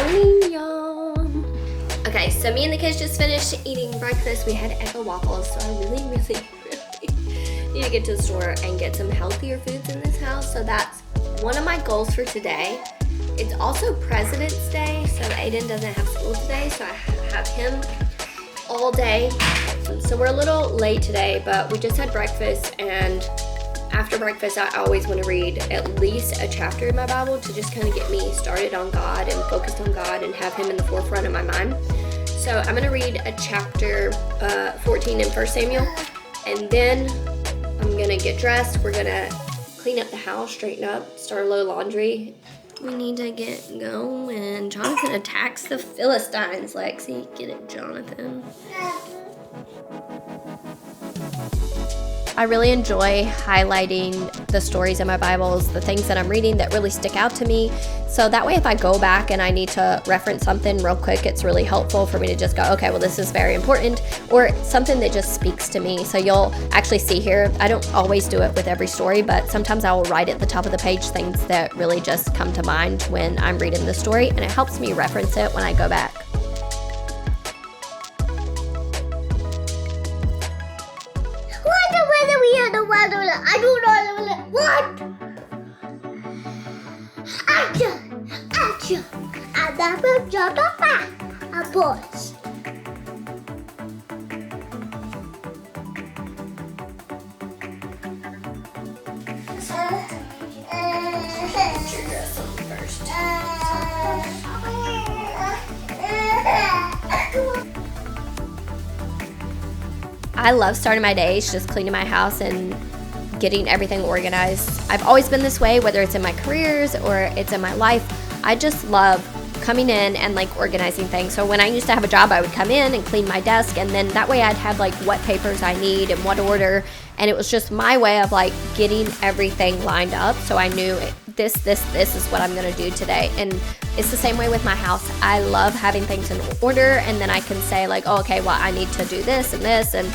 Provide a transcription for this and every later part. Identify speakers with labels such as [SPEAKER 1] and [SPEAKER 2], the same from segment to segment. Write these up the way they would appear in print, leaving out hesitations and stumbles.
[SPEAKER 1] morning, y'all. Okay, so me and the kids just finished eating breakfast. We had Eggo waffles, so I really need to get to the store and get some healthier foods in this house. So that's one of my goals for today. It's also President's Day, so Aiden doesn't have school today, so I have him all day. So we're a little late today, but we just had breakfast, and after breakfast I always want to read at least a chapter in my Bible to just kind of get me started on God and focused on God and have him in the forefront of my mind. So I'm going to read a chapter 14 in 1 Samuel, and then I'm going to get dressed. We're going to clean up the house, straighten up, start a load of laundry. We need to get going. Jonathan attacks the Philistines. Lexi, get it, Jonathan. I really enjoy highlighting the stories in my Bibles, the things that I'm reading that really stick out to me. So that way, if I go back and I need to reference something real quick, it's really helpful for me to just go, okay, well, this is very important, or something that just speaks to me. So you'll actually see here, I don't always do it with every story, but sometimes I will write at the top of the page things that really just come to mind when I'm reading the story, and it helps me reference it when I go back.
[SPEAKER 2] I don't know what. Action. I never jump back. A boys.
[SPEAKER 1] Get your dress on first. I love starting my days just cleaning my house and getting everything organized. I've always been this way, whether it's in my careers or it's in my life. I just love coming in and like organizing things. So when I used to have a job, I would come in and clean my desk, and then that way I'd have like what papers I need and what order, and it was just my way of like getting everything lined up. So I knew this is what I'm gonna do today. And it's the same way with my house. I love having things in order, and then I can say like, oh, okay, well, I need to do this and this, and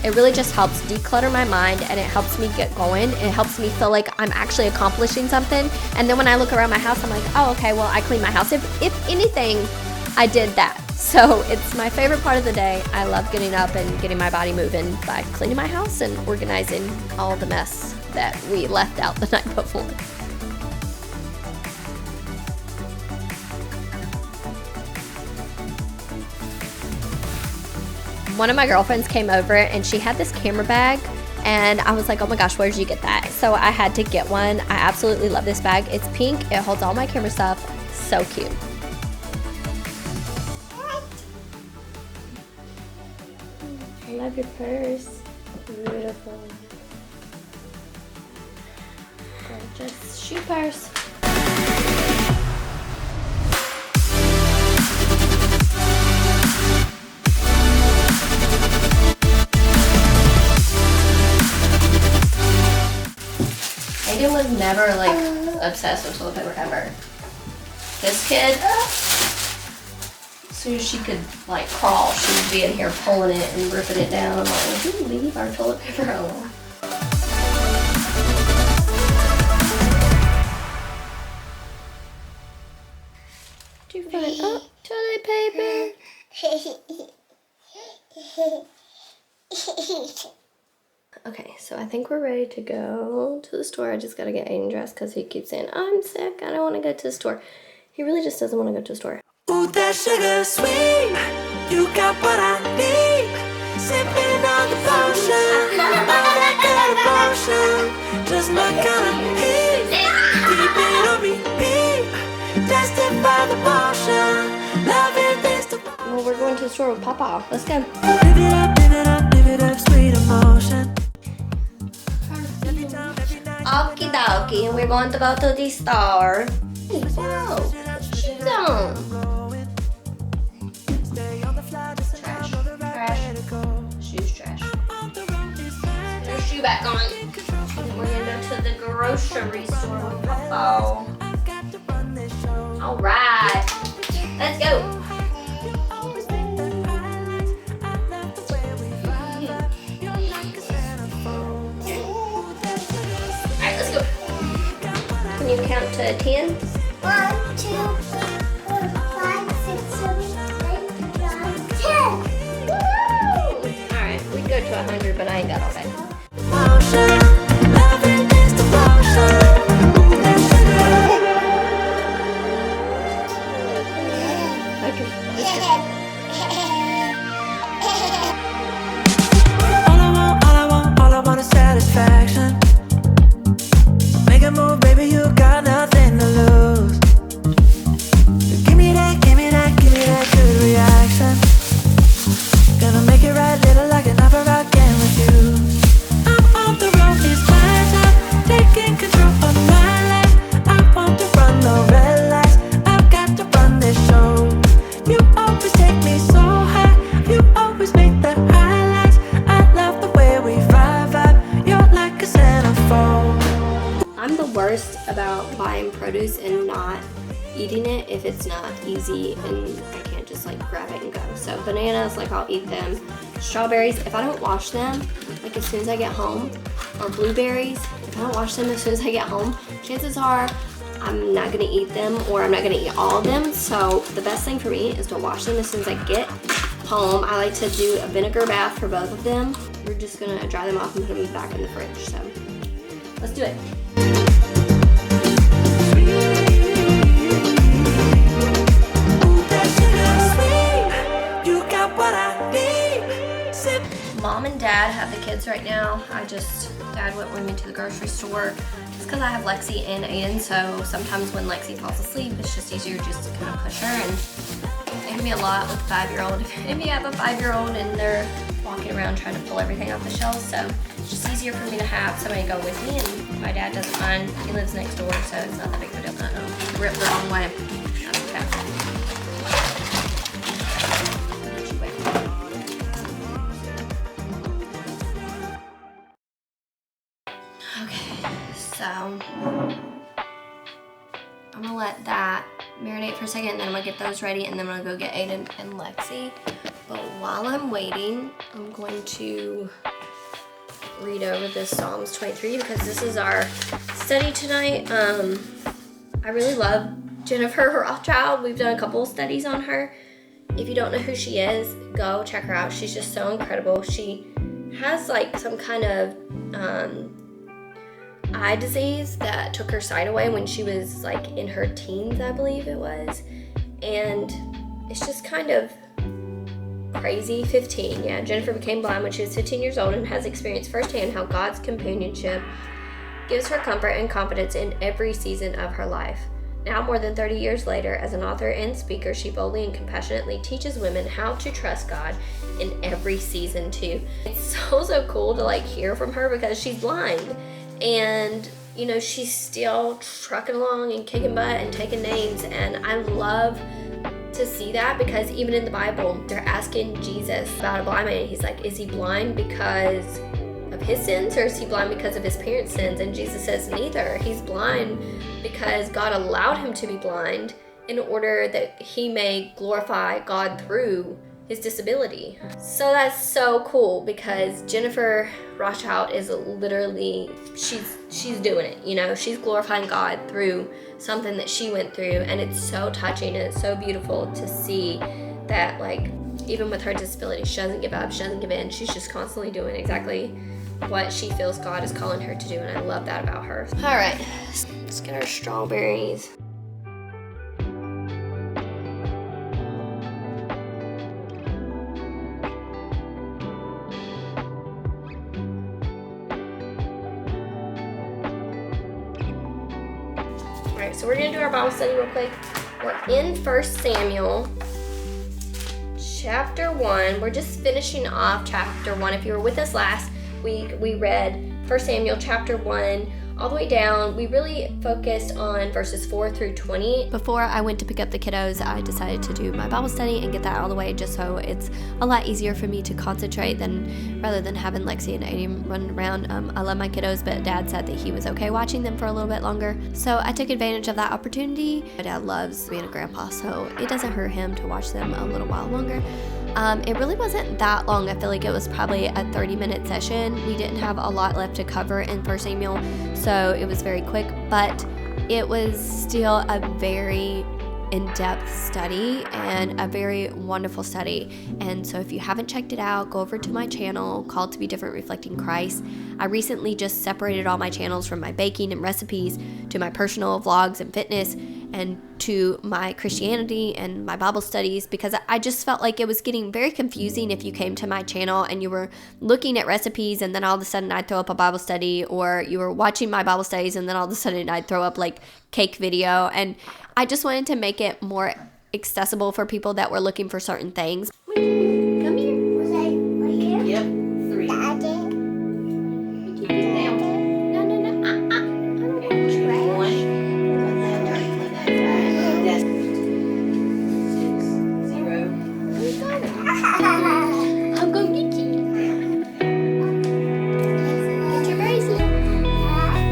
[SPEAKER 1] it really just helps declutter my mind, and it helps me get going. It helps me feel like I'm actually accomplishing something. And then when I look around my house, I'm like, oh, okay, well, I cleaned my house. If anything, I did that. So it's my favorite part of the day. I love getting up and getting my body moving by cleaning my house and organizing all the mess that we left out the night before. One of my girlfriends came over and she had this camera bag, and I was like, oh my gosh, where did you get that? So I had to get one. I absolutely love this bag. It's pink. It holds all my camera stuff. So cute. I love your purse. Beautiful. Gorgeous shoe purse. Aiden was never like obsessed with toilet paper ever. This kid, as soon as she could like crawl, she would be in here pulling it and ripping it down. I'm like, would you leave our toilet paper alone? Did you find toilet paper? Okay, so I think we're ready to go to the store. I just gotta get Aiden dressed because he keeps saying, I'm sick, I don't want to go to the store. He really just doesn't want to go to the store.
[SPEAKER 3] Ooh, that sugar sweet, you got what I need. Sipping on the potion, all that good emotion, just my kind of heat. Keep it on repeat, tested by the potion, loving this to
[SPEAKER 1] Well, we're going to the store with Papa. Let's go.
[SPEAKER 3] live it up, live it up, live it up, sweet emotion.
[SPEAKER 1] Okie dokie, and we're going to go to the store. Hey, whoa, shoes on. Trash. Shoes trash. Put your shoe back on. We're gonna go to the grocery store with Papa. All right, let's go.
[SPEAKER 2] Can you count to 10? 1, 2, 3, 4, 5,
[SPEAKER 1] 100, but I ain't got all day.
[SPEAKER 3] Motion, loving is devotion. Ooh, that all I want is satisfaction. Make a move, baby, you got nothing to lose. Give me that good reaction. Gonna make it right, little like an opera again with you. I'm on the road, it's my time, taking control of my life. I want to run the red lights, I've got to run this show. You always take me so high, you always make the highlights. I love the way we vibe, you're like a centerfold.
[SPEAKER 1] I'm the worst about buying produce and not eating it if it's not easy and I can't just like grab it and go. So bananas, like I'll eat them. Strawberries, if I don't wash them, like as soon as I get home, or blueberries, if I don't wash them as soon as I get home, chances are I'm not gonna eat them or I'm not gonna eat all of them. So the best thing for me is to wash them as soon as I get home. I like to do a vinegar bath for both of them. We're just gonna dry them off and put them back in the fridge. So let's do it. Mom and Dad have the kids right now. Dad went with me to the grocery store just because I have Lexi and Aiden, so sometimes when Lexi falls asleep, it's just easier just to kind of push her, and it can be a lot with a 5-year-old. If you have a 5-year-old and they're walking around trying to pull everything off the shelves, so it's just easier for me to have somebody go with me, and my dad doesn't mind. He lives next door, so it's not that big of a deal. Uh-oh, ripped the wrong way. That's okay. So I'm gonna let that marinate for a second, and then I'm gonna get those ready, and then I'm gonna go get Aiden and Lexi. But while I'm waiting, I'm going to read over this Psalms 23 because this is our study tonight. I really love Jennifer Rothschild. We've done a couple of studies on her. If you don't know who she is, go check her out. She's just so incredible. She has like some kind of eye disease that took her sight away when she was like in her teens, I believe it was. And it's just kind of crazy. 15, yeah. Jennifer became blind when she was 15 years old and has experienced firsthand how God's companionship gives her comfort and confidence in every season of her life. Now, more than 30 years later, as an author and speaker, she boldly and compassionately teaches women how to trust God in every season too. It's so cool to like hear from her because she's blind. And, you know, she's still trucking along and kicking butt and taking names. And I love to see that because even in the Bible, they're asking Jesus about a blind man. He's like, is he blind because of his sins or is he blind because of his parents' sins? And Jesus says neither. He's blind because God allowed him to be blind in order that he may glorify God through his disability. So that's so cool because Jennifer Rothschild is literally, she's doing it, you know, she's glorifying God through something that she went through, and it's so touching and it's so beautiful to see that, like, even with her disability, she doesn't give up, she doesn't give in, she's just constantly doing exactly what she feels God is calling her to do, and I love that about her. All right, let's get our strawberries. Alright, so we're going to do our Bible study real quick. We're in 1 Samuel chapter 1. We're just finishing off chapter 1. If you were with us last week, we read 1 Samuel chapter 1 all the way down. We really focused on verses 4 through 20. Before I went to pick up the kiddos, I decided to do my Bible study and get that out of the way just so it's a lot easier for me to concentrate rather than having Lexi and Aiden running around. I love my kiddos, but Dad said that he was okay watching them for a little bit longer. So I took advantage of that opportunity. My dad loves being a grandpa, so it doesn't hurt him to watch them a little while longer. It really wasn't that long. I feel like it was probably a 30-minute session. We didn't have a lot left to cover in 1 Samuel, so it was very quick, but it was still a very in-depth study and a very wonderful study. And so if you haven't checked it out, go over to my channel, Called to Be Different Reflecting Christ. I recently just separated all my channels from my baking and recipes to my personal vlogs and fitness and to my Christianity and my Bible studies, because I just felt like it was getting very confusing if you came to my channel and you were looking at recipes and then all of a sudden I'd throw up a Bible study, or you were watching my Bible studies and then all of a sudden I'd throw up like cake video. And I just wanted to make it more accessible for people that were looking for certain things. Come here.
[SPEAKER 2] Was I right here?
[SPEAKER 4] Yep, 3.
[SPEAKER 2] Daddy.
[SPEAKER 1] No.
[SPEAKER 4] That's 6, 0.
[SPEAKER 1] I'll go get you. Get your bracelet. Get your bracelet.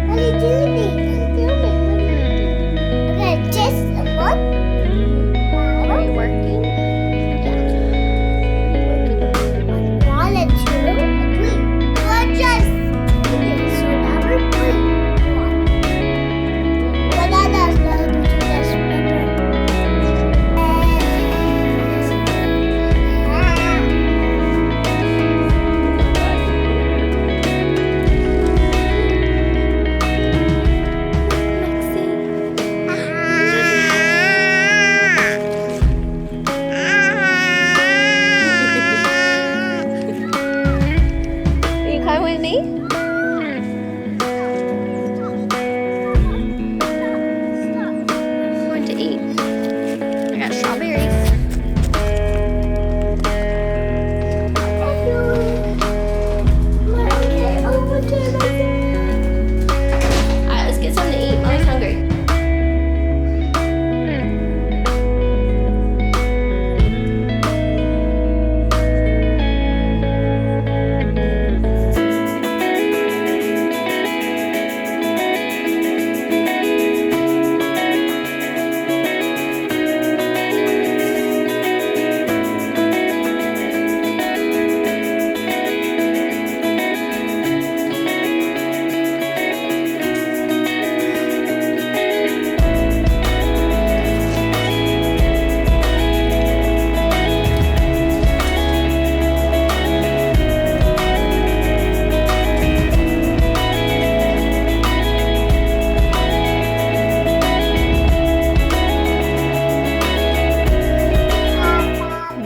[SPEAKER 2] What are you doing? Okay, just what?
[SPEAKER 1] Are you working?
[SPEAKER 2] One and 2 and 3. Or just okay, so number 3. 1. Bananas love to just remember.
[SPEAKER 1] Are you coming with me? What to eat? I got strawberries. Alright, let's get something to eat. Mommy's hungry.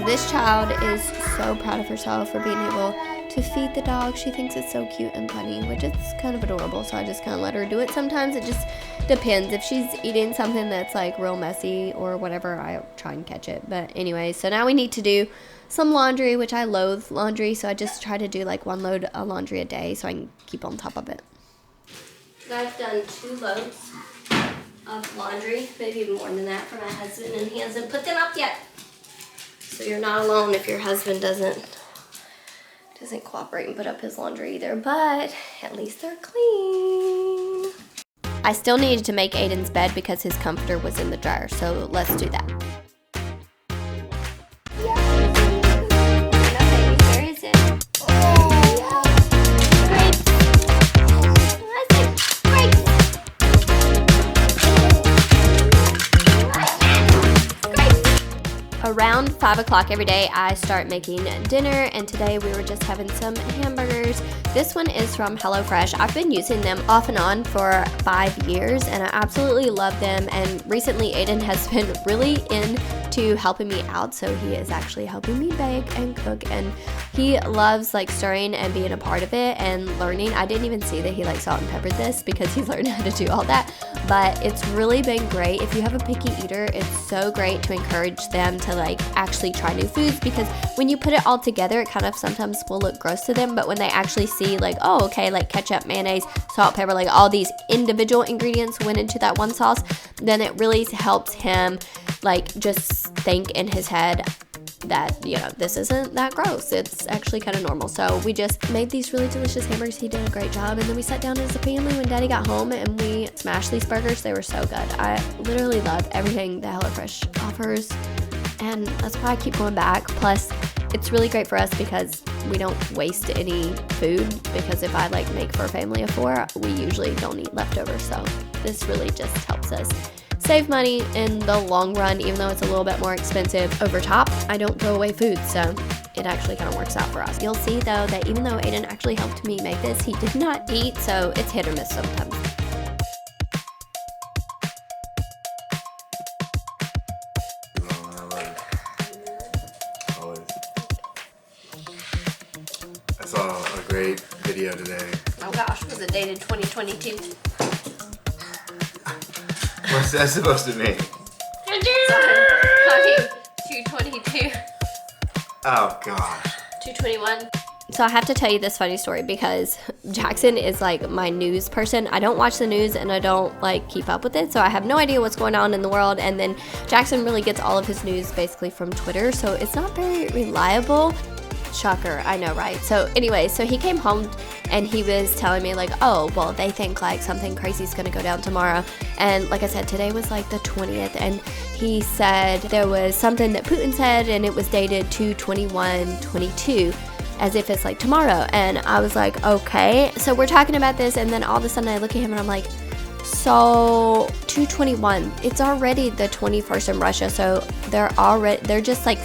[SPEAKER 1] This child is so proud of herself for being able to feed the dog. She thinks it's so cute and funny, which is kind of adorable, so I just kind of let her do it. Sometimes it just depends. If she's eating something that's like real messy or whatever, I try and catch it. But anyway, so now we need to do some laundry, which I loathe laundry, so I just try to do like 1 load of laundry a day so I can keep on top of it. I've done 2 loads of laundry, maybe even more than that, for my husband, and he hasn't put them up yet. So you're not alone if your husband doesn't cooperate and put up his laundry either, but at least they're clean. I still needed to make Aiden's bed because his comforter was in the dryer, so let's do that. Where is it? Around 5 o'clock every day, I start making dinner, and today we were just having some hamburgers. This one is from HelloFresh. I've been using them off and on for 5 years, and I absolutely love them. And recently, Aiden has been really into helping me out, so he is actually helping me bake and cook, and he loves like stirring and being a part of it and learning. I didn't even see that he like salt and peppered this because he's learned how to do all that, but it's really been great. If you have a picky eater, it's so great to encourage them to like actually try new foods, because when you put it all together, it kind of sometimes will look gross to them, but when they actually see like, oh, okay, like ketchup, mayonnaise, salt, pepper, like all these individual ingredients went into that one sauce, then it really helps him like just think in his head that, you know, this isn't that gross. It's actually kind of normal. So we just made these really delicious hamburgers. He did a great job. And then we sat down as a family when Daddy got home and we smashed these burgers. They were so good. I literally love everything that HelloFresh offers. And that's why I keep going back. Plus, it's really great for us because we don't waste any food, because if I like make for a family of 4, we usually don't eat leftovers. So this really just helps us save money in the long run, even though it's a little bit more expensive over top. I don't throw away food, so it actually kind of works out for us. You'll see though that even though Aiden actually helped me make this, he did not eat, so it's hit or miss sometimes.
[SPEAKER 5] I saw a great video today.
[SPEAKER 1] Oh gosh, was it dated 2022?
[SPEAKER 5] What's that supposed to mean?
[SPEAKER 1] Sorry, 222.
[SPEAKER 5] Oh gosh.
[SPEAKER 1] 221. So I have to tell you this funny story because Jackson is like my news person. I don't watch the news and I don't like keep up with it, so I have no idea what's going on in the world. And then Jackson really gets all of his news basically from Twitter, so it's not very reliable. Shocker, I know, right? So anyway, so he came home and he was telling me like, oh, well, they think like something crazy is going to go down tomorrow. And like I said, today was like the 20th, and he said there was something that Putin said and it was dated 2/21/22, as if it's like tomorrow. And I was like, okay. So we're talking about this, and then all of a sudden I look at him and I'm like, so 2/21, it's already the 21st in Russia, so they're just like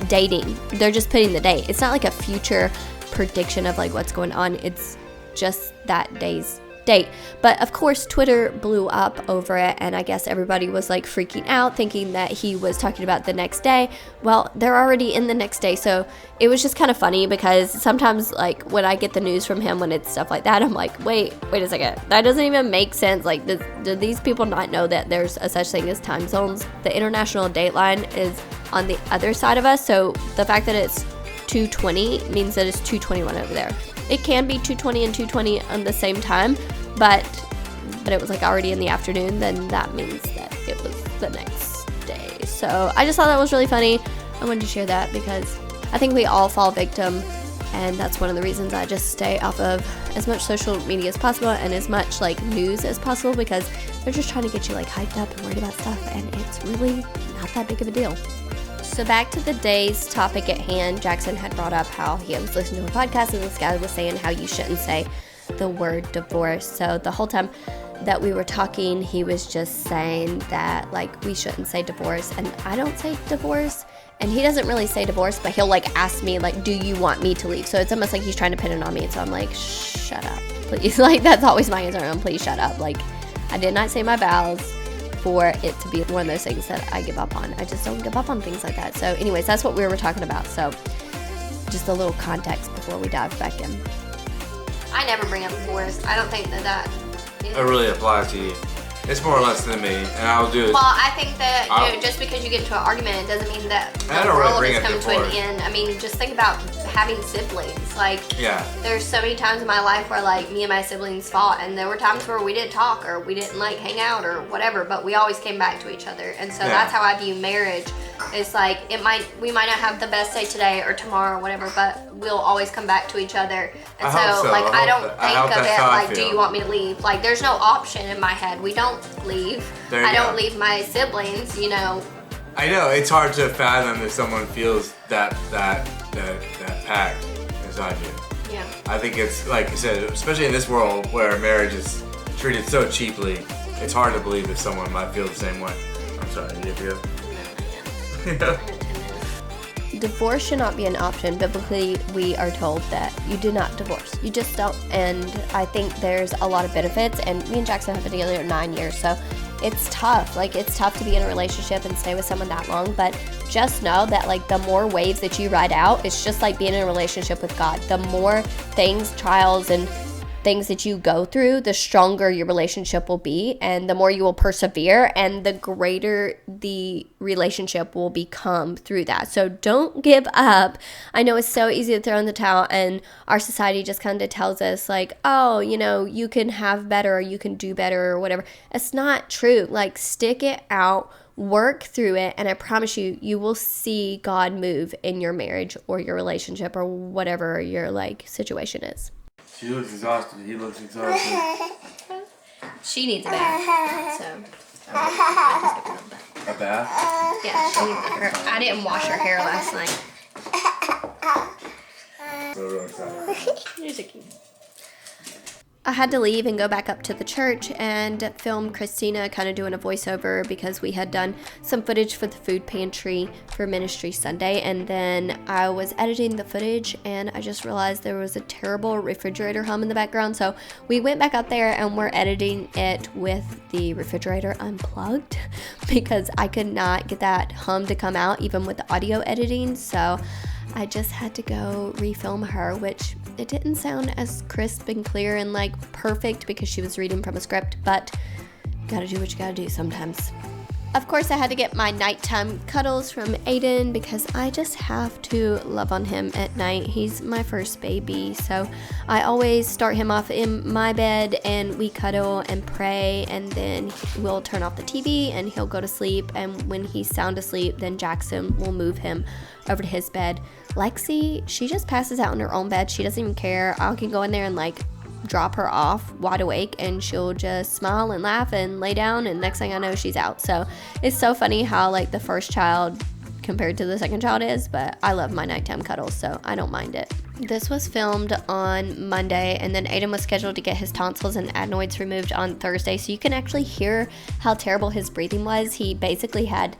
[SPEAKER 1] dating. They're just putting the date. It's not like a future prediction of like what's going on. It's just that day's date. But of course Twitter blew up over it, and I guess everybody was like freaking out thinking that he was talking about the next day. Well, they're already in the next day. So it was just kind of funny because sometimes like when I get the news from him when it's stuff like that, I'm like, wait a second, that doesn't even make sense. Like, do these people not know that there's a such thing as time zones? The international date line is on the other side of us, so the fact that it's 2:20 means that it's 2:21 over there. It can be 2:20 and 2:20 on the same time, but it was like already in the afternoon, then that means that it was the next day. So I just thought that was really funny. I wanted to share that because I think we all fall victim, and that's one of the reasons I just stay off of as much social media as possible and as much like news as possible, because they're just trying to get you like hyped up and worried about stuff, and it's really not that big of a deal. So back to the day's topic at hand, Jackson had brought up how he was listening to a podcast and this guy was saying how you shouldn't say the word divorce. So the whole time that we were talking, he was just saying that like we shouldn't say divorce, and I don't say divorce, and he doesn't really say divorce, but he'll like ask me like, do you want me to leave? So it's almost like he's trying to pin it on me, and so I'm like, shut up, please. Like, that's always my answer. Please shut up. Like, I did not say my vows for it to be one of those things that I give up on. I just don't give up on things like that. So anyways, that's what we were talking about. So just a little context before we dive back in. I never bring up divorce. I don't think that
[SPEAKER 5] It really applies to you. It's more or less than me, and I'll do it.
[SPEAKER 1] Well, I think that just because you get into an argument, it doesn't mean that
[SPEAKER 5] I
[SPEAKER 1] the
[SPEAKER 5] don't really
[SPEAKER 1] world
[SPEAKER 5] bring
[SPEAKER 1] is
[SPEAKER 5] up
[SPEAKER 1] coming to an
[SPEAKER 5] divorce.
[SPEAKER 1] end. I mean, just think about having siblings. Like,
[SPEAKER 5] Yeah.
[SPEAKER 1] there's so many times in my life where like me and my siblings fought, and there were times where we didn't talk or we didn't like hang out or whatever, but we always came back to each other. And so
[SPEAKER 5] Yeah.
[SPEAKER 1] that's how I view marriage. It's like we might not have the best day today or tomorrow or whatever, but we'll always come back to each other. And
[SPEAKER 5] I hope so.
[SPEAKER 1] like
[SPEAKER 5] I
[SPEAKER 1] I don't
[SPEAKER 5] hope that- I
[SPEAKER 1] think
[SPEAKER 5] hope
[SPEAKER 1] of
[SPEAKER 5] that's
[SPEAKER 1] it
[SPEAKER 5] how I
[SPEAKER 1] like, do
[SPEAKER 5] feel.
[SPEAKER 1] you want me to leave? Like, there's no option in my head. We don't leave.
[SPEAKER 5] There you
[SPEAKER 1] I don't
[SPEAKER 5] go.
[SPEAKER 1] leave my siblings, you know.
[SPEAKER 5] I know, it's hard to fathom if someone feels that pact as I do.
[SPEAKER 1] Yeah.
[SPEAKER 5] I think it's, like I said, especially in this world where marriage is treated so cheaply, it's hard to believe that someone might feel the same way. I'm sorry, you feel? Yeah.
[SPEAKER 1] Divorce should not be an option. Biblically, we are told that you do not divorce. You just don't. And I think there's a lot of benefits. And me and Jackson have been together 9 years, so it's tough. Like, it's tough to be in a relationship and stay with someone that long. But just know that, like, the more waves that you ride out, it's just like being in a relationship with God. The more things, trials, and things that you go through, the stronger your relationship will be, and the more you will persevere, and the greater the relationship will become through that. So don't give up. I know it's so easy to throw in the towel, and our society just kind of tells us like, oh, you know, you can have better, or you can do better, or whatever. It's not true. Like, stick it out work through it, and I promise you, you will see God move in your marriage or your relationship or whatever your like situation is.
[SPEAKER 5] She looks exhausted. He looks exhausted.
[SPEAKER 1] She needs a bath, so.
[SPEAKER 5] A bath?
[SPEAKER 1] Yeah, I didn't wash her hair last night.
[SPEAKER 5] Real excited.
[SPEAKER 1] Here's a cute. I had to leave and go back up to the church and film Christina kind of doing a voiceover because we had done some footage for the food pantry for Ministry Sunday, and then I was editing the footage and I just realized there was a terrible refrigerator hum in the background, so we went back out there and we're editing it with the refrigerator unplugged because I could not get that hum to come out even with the audio editing, so I just had to go refilm her, which it didn't sound as crisp and clear and like perfect because she was reading from a script, but you gotta do what you gotta do sometimes. Of course, I had to get my nighttime cuddles from Aiden because I just have to love on him at night. He's my first baby, so I always start him off in my bed and we cuddle and pray, and then we'll turn off the TV and he'll go to sleep, and when he's sound asleep, then Jackson will move him over to his bed. Lexi, she just passes out in her own bed. She doesn't even care. I can go in there and like drop her off wide awake and she'll just smile and laugh and lay down, and next thing I know she's out. So it's so funny how like the first child compared to the second child is, but I love my nighttime cuddles, so I don't mind it. This was filmed on Monday, and then Aiden was scheduled to get his tonsils and adenoids removed on Thursday, so you can actually hear how terrible his breathing was. He basically had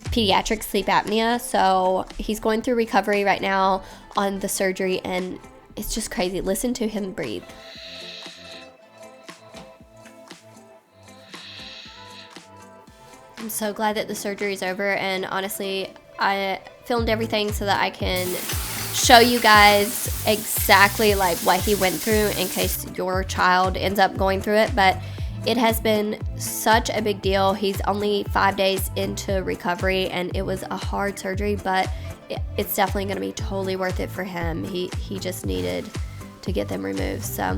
[SPEAKER 1] pediatric sleep apnea, so he's going through recovery right now on the surgery, and it's just crazy. Listen to him breathe. I'm so glad that the surgery is over, and honestly, I filmed everything so that I can show you guys exactly like what he went through in case your child ends up going through it, but it has been such a big deal. He's only 5 days into recovery, and it was a hard surgery, but it's definitely going to be totally worth it for him. He just needed to get them removed. So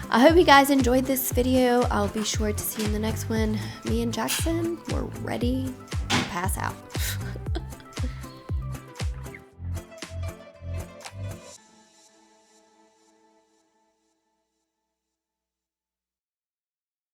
[SPEAKER 1] I hope you guys enjoyed this video. I'll be sure to see you in the next one. Me and Jackson, we're ready to pass out.